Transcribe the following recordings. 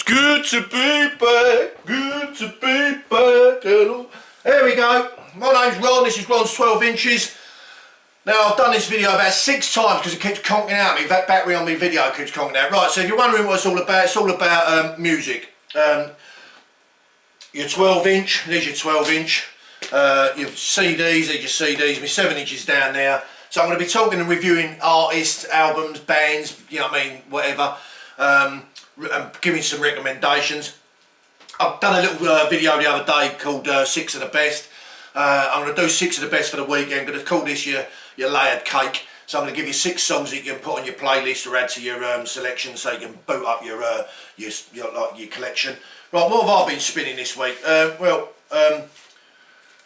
good to be back, good to be back. Hello. There we go. My name's Ron, this is Ron's 12 inches. Now I've done this video about 6 times because it keeps conking out me. That battery on my video keeps conking out. Right, so if you're wondering what it's all about music. Your 12 inch, there's your 12 inch. Your CDs, there's your CDs. My 7 inches down there. So I'm going to be talking and reviewing artists, albums, bands, you know what I mean, whatever. And giving some recommendations. I've done a little video the other day called 6 of the best. I'm going to do 6 of the best for the weekend. I'm going to call this your layered cake. So I'm going to give you 6 songs that you can put on your playlist or add to your selection, so you can boot up your collection. Right, what have I been spinning this week?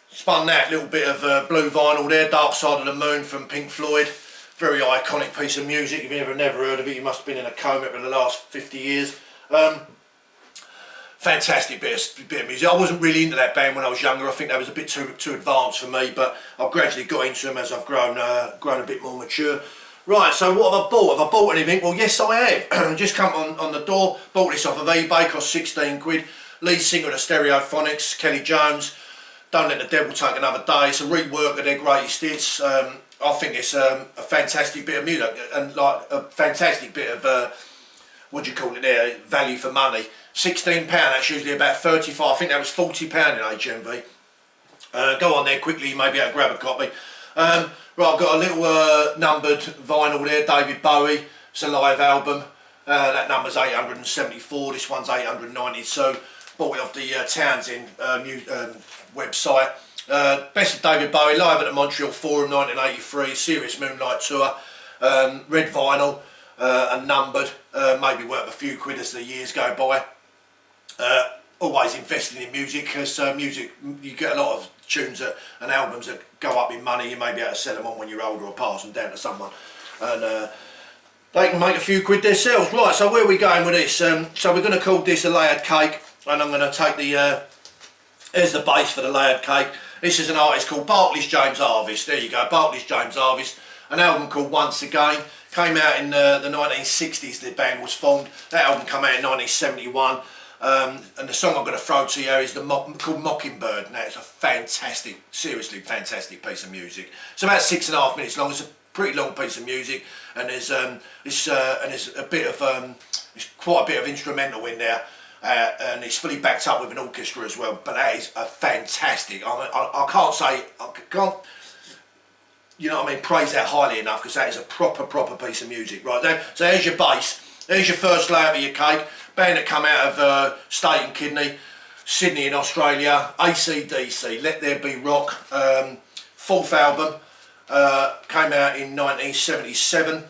Spun that little bit of blue vinyl there, Dark Side of the Moon from Pink Floyd. Very iconic piece of music. If you've never heard of it, you must have been in a coma for the last 50 years. Fantastic bit of music. I wasn't really into that band when I was younger. I think that was a bit too advanced for me, but I've gradually got into them as I've grown a bit more mature. Right, so what have I bought? Have I bought anything? Well, yes, I have. Just come on the door. Bought this off of eBay. Cost 16 quid. Lead singer of the Stereophonics, Kelly Jones. Don't Let the Devil Take Another Day. It's a rework of their greatest hits. I think it's a fantastic bit of music and like a fantastic bit of what do you call it there? Value for money. £16. That's usually about 35. I think that was £40 in HMV. Go on there quickly. You may be able to grab a copy. Right, I've got a little numbered vinyl there. David Bowie. It's a live album. That number's 874. This one's 892. Bought it off the Townsend website. Best of David Bowie, live at the Montreal Forum 1983, Serious Moonlight Tour, red vinyl and numbered, maybe worth a few quid as the years go by. Always investing in music, because music, you get a lot of tunes and albums that go up in money. You may be able to sell them on when you're older or pass them down to someone, and they can make a few quid themselves. Right, so where are we going with this? So we're going to call this a layered cake, and I'm going to take there's the base for the layered cake. This is an artist called Barclay James Harvest. There you go, Barclay James Harvest. An album called Once Again. Came out in the 1960s, the band was formed. That album came out in 1971. And the song I'm going to throw to you is called Mockingbird. Now it's a fantastic, seriously fantastic piece of music. It's about 6.5 minutes long. It's a pretty long piece of music. And there's a bit of, there's quite a bit of instrumental in there. And it's fully backed up with an orchestra as well, but that is a fantastic. I can't you know what I mean, praise that highly enough, because that is a proper piece of music. Right there, so there's your base, there's your first layer of your cake. Band that come out of State and Kidney, Sydney in Australia, AC/DC, Let There Be Rock, 4th album, came out in 1977,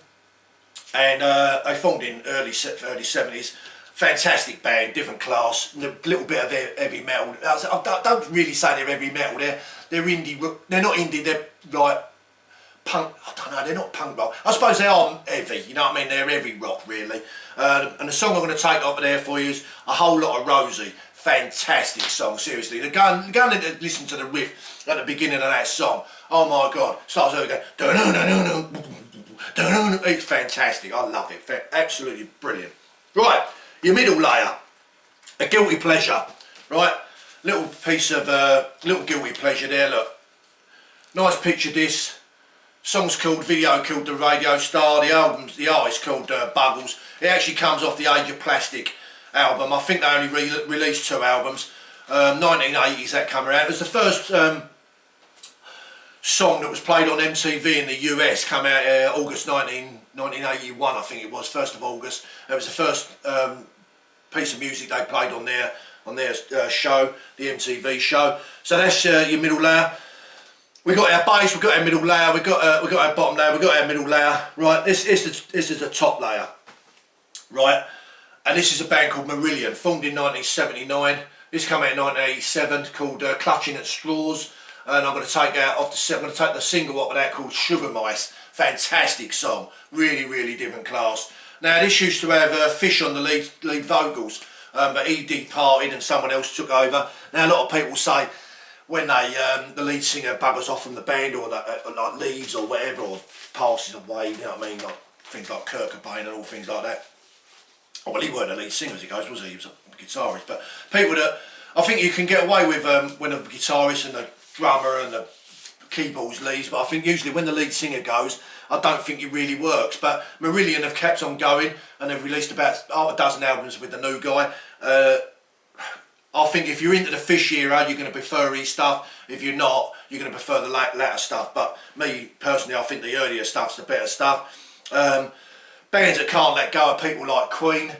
and they formed in early 70s. Fantastic band, different class, a little bit of heavy metal. I don't really say they're heavy metal. They're indie. They're not indie. They're like punk. I don't know. They're not punk rock. I suppose they are heavy. You know what I mean? They're heavy rock, really. And the song I'm going to take off of there for you is A Whole Lot of Rosie. Fantastic song, seriously. Go and listen to the riff at the beginning of that song. Oh my God! Starts over again. It's fantastic. I love it. Absolutely brilliant. Right. Your middle layer, a guilty pleasure, right? Little piece of little guilty pleasure there. Look, nice picture disc. Song's called Video Killed the Radio Star. The artist called Buggles. It actually comes off the Age of Plastic album. I think they only released 2 albums. 1980s that came around. It was the first song that was played on MTV in the US. Came out August 1981, I think it was, 1st of August. It was the first piece of music they played on their show, the MTV show. So that's your middle layer. We got our base, we got our middle layer, we got our bottom layer, we got our middle layer. Right, this is the top layer. Right, and this is a band called Marillion, formed in 1979. This came out in 1987, called Clutching at Straws. And I'm going to take the single off of that called Sugar Mice. Fantastic song, really different class. Now this used to have Fish on the lead vocals, but he departed and someone else took over. Now a lot of people say when the lead singer buggers off from the band, or like leaves or whatever, or passes away, you know what I mean, like things like Kurt Cobain and all things like that. well, he weren't a lead singer as he goes, was he? He was a guitarist. But people that I think you can get away with when a guitarist and the drummer and the keyboards leads, but I think usually when the lead singer goes, I don't think it really works. But Marillion have kept on going and they've released about half a dozen albums with the new guy. I think if you're into the Fish era, you're going to prefer his stuff. If you're not, you're going to prefer the latter stuff. But me personally, I think the earlier stuff's the better stuff. Bands that can't let go of people like Queen.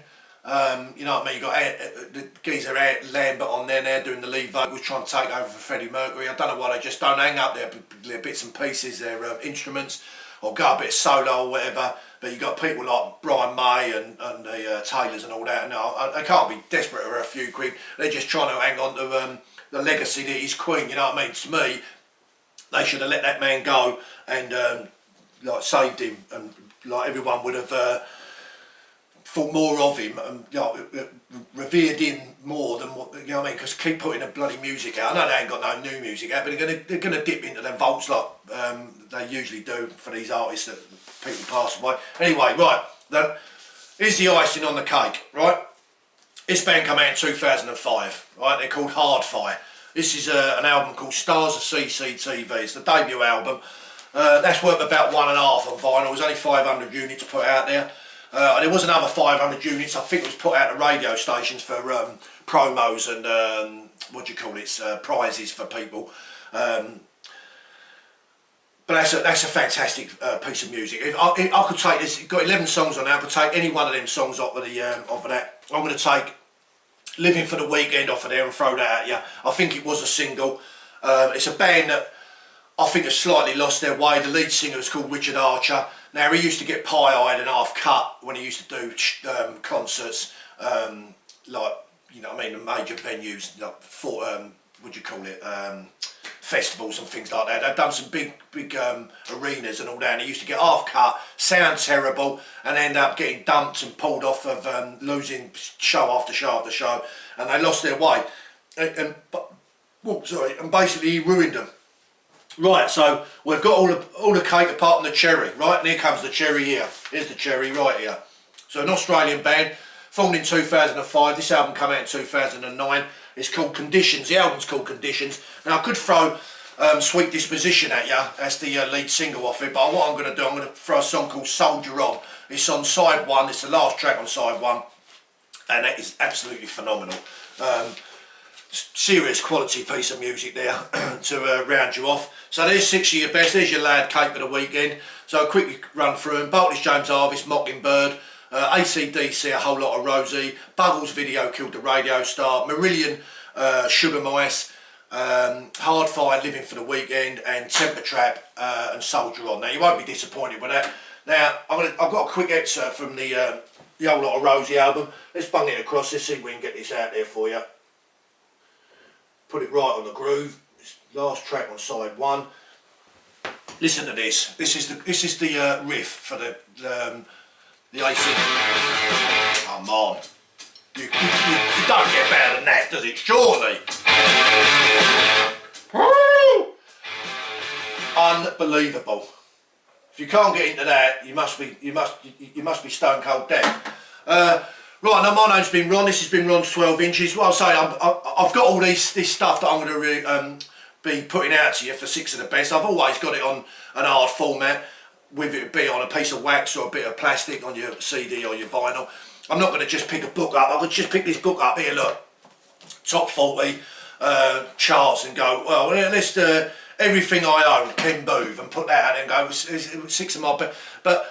You know what I mean? You got the geezer Lambert on there now doing the lead vocals, trying to take over for Freddie Mercury. I don't know why they just don't hang up their bits and pieces, their instruments, or go a bit solo or whatever. But you got people like Brian May and the Taylors and all that, and they can't be desperate for a few quid. They're just trying to hang on to the legacy that is Queen. You know what I mean? To me, they should have let that man go and like saved him, and like everyone would have thought more of him and revered him more than what, you know what I mean? Because keep putting the bloody music out. I know they ain't got no new music out, but they're gonna dip into their vaults like they usually do for these artists that people pass away. Anyway, right, here's the icing on the cake, right? This band came out in 2005, right? They're called Hardfire. This is an album called Stars of CCTV. It's the debut album. That's worth about 1.5 on vinyl. It was only 500 units put out there. There was another 500 units, I think it was put out to radio stations for promos and prizes for people. But that's a fantastic piece of music. If I could take this, it's got 11 songs on there. I could take any one of them songs off of that. I'm going to take Living for the Weekend off of there and throw that at you. I think it was a single. It's a band that I think has slightly lost their way. The lead singer is called Richard Archer. Now, he used to get pie-eyed and half-cut when he used to do concerts, like, you know what I mean, the major venues, like, festivals and things like that. They've done some big arenas and all that, and he used to get half-cut, sound terrible, and end up getting dumped and pulled off of losing show after show after show, and they lost their way. And basically he ruined them. Right, so we've got all the cake apart from the cherry, right? And here comes the cherry here. Here's the cherry right here. So an Australian band, formed in 2005. This album came out in 2009. It's called Conditions. The album's called Conditions. Now I could throw Sweet Disposition at you. That's the lead single off it. But what I'm going to do, I'm going to throw a song called Soldier On. It's on side one. It's the last track on side one. And that is absolutely phenomenal. Serious quality piece of music there to round you off. So there's 6 of your best. There's your lad cake for the weekend. So I'll quickly run through them. Barclay, James Harvest, Mockingbird, AC/DC, A Whole Lot of Rosie, Buggles Video Killed the Radio Star, Marillion, Sugar Mice, Hardfire, Living for the Weekend, and Temper Trap and Soldier On. Now you won't be disappointed with that. Now I've got a quick excerpt from the Whole Lot of Rosie album. Let's bung it across. Let's see if we can get this out there for you. Put it right on the groove. It's last track on side one. Listen to this. This is the riff for the AC. Come on. You don't get better than that, does it? Surely. Unbelievable. If you can't get into that, you must be stone cold deaf. Right, now my name's been Ron. This has been Ron's 12 inches. What I'll say, I've got all this stuff that I'm going to be putting out to you for 6 of the best. I've always got it on an hard format, whether it be on a piece of wax or a bit of plastic on your CD or your vinyl. I'm not going to just pick a book up. I could just pick this book up here, look, top 40 charts, and go, well, let's do everything I own, Ken Booth, and put that out and go, 6 of my best. But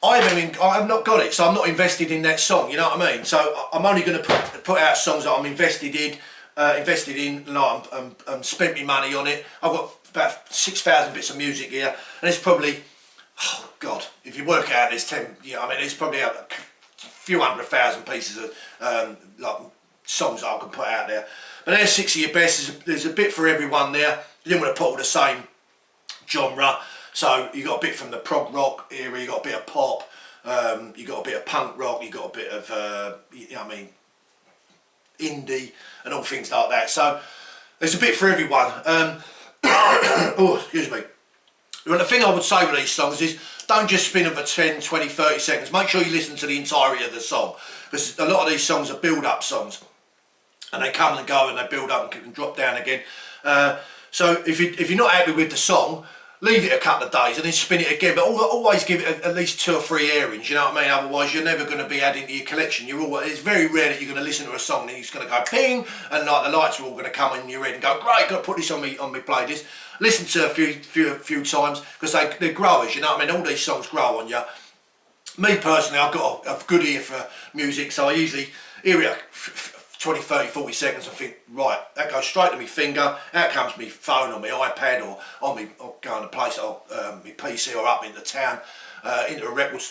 I've not got it, so I'm not invested in that song. You know what I mean? So I'm only going to put out songs that I'm invested in, like, and spent my money on it. I've got about 6,000 bits of music here, and it's probably, oh God, if you work out, there's 10. You know, I mean, it's probably a few 100,000 pieces of like songs that I can put out there. But there's 6 of your best. There's a bit for everyone there. You didn't want to put all the same genre. So you got a bit from the prog rock era, you got a bit of pop, you got a bit of punk rock, you got a bit of you know what I mean, indie and all things like that. So there's a bit for everyone. Oh, excuse me. Well, the thing I would say with these songs is don't just spin them for 10, 20, 30 seconds. Make sure you listen to the entirety of the song, because a lot of these songs are build-up songs, and they come and go and they build up and drop down again. So if you're not happy with the song, leave it a couple of days and then spin it again, but always give it at least 2 or 3 airings, you know what I mean? Otherwise you're never going to be adding to your collection. It's very rare that you're going to listen to a song and it's going to go ping and like the lights are all going to come in your head and go, great, got to put this on my playlist. Listen to a few times, because they're growers, you know what I mean? All these songs grow on you. Me personally, I've got a good ear for music, so I usually hear it 20, 30, 40 seconds and think, right, that goes straight to my finger, out comes my phone or my iPad or on me, or going to place my PC or up into town, into a record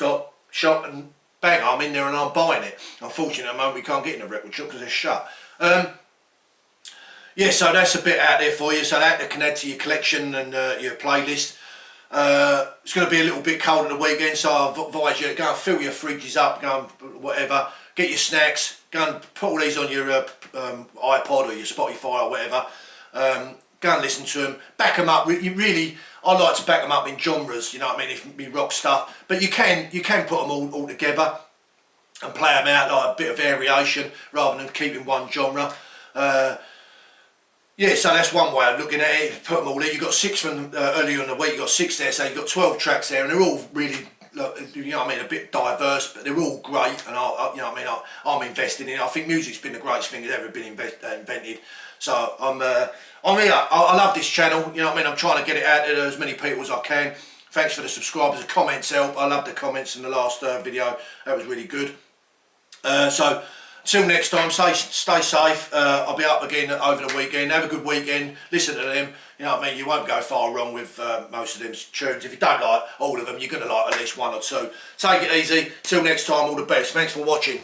shop, and bang, I'm in there and I'm buying it. Unfortunately, at the moment we can't get in a record shop because they're shut. Yeah, so that's a bit out there for you, so that to connect to your collection and your playlist. It's going to be a little bit cold on the weekend, so I advise you, go and fill your fridges up, go and whatever, get your snacks, go and put all these on your iPod or your Spotify or whatever. Go and listen to them, back them up. I like to back them up in genres, you know what I mean, if me rock stuff. But you can put them all together and play them out like a bit of variation rather than keeping one genre. Yeah, so that's one way of looking at it. Put them all in. You've got 6 from earlier in the week. You've got 6 there, so you've got 12 tracks there, and they're all really, you know what I mean, a bit diverse, but they're all great. And you know what I mean, I'm invested in it. I think music's been the greatest thing that's ever been invented. So I'm here. I love this channel. You know what I mean. I'm trying to get it out to as many people as I can. Thanks for the subscribers. The comments help. I love the comments in the last video. That was really good. So. Till next time, stay safe. I'll be up again over the weekend. Have a good weekend. Listen to them. You know what I mean? You won't go far wrong with most of them tunes. If you don't like all of them, you're going to like at least 1 or 2. Take it easy. Till next time, all the best. Thanks for watching.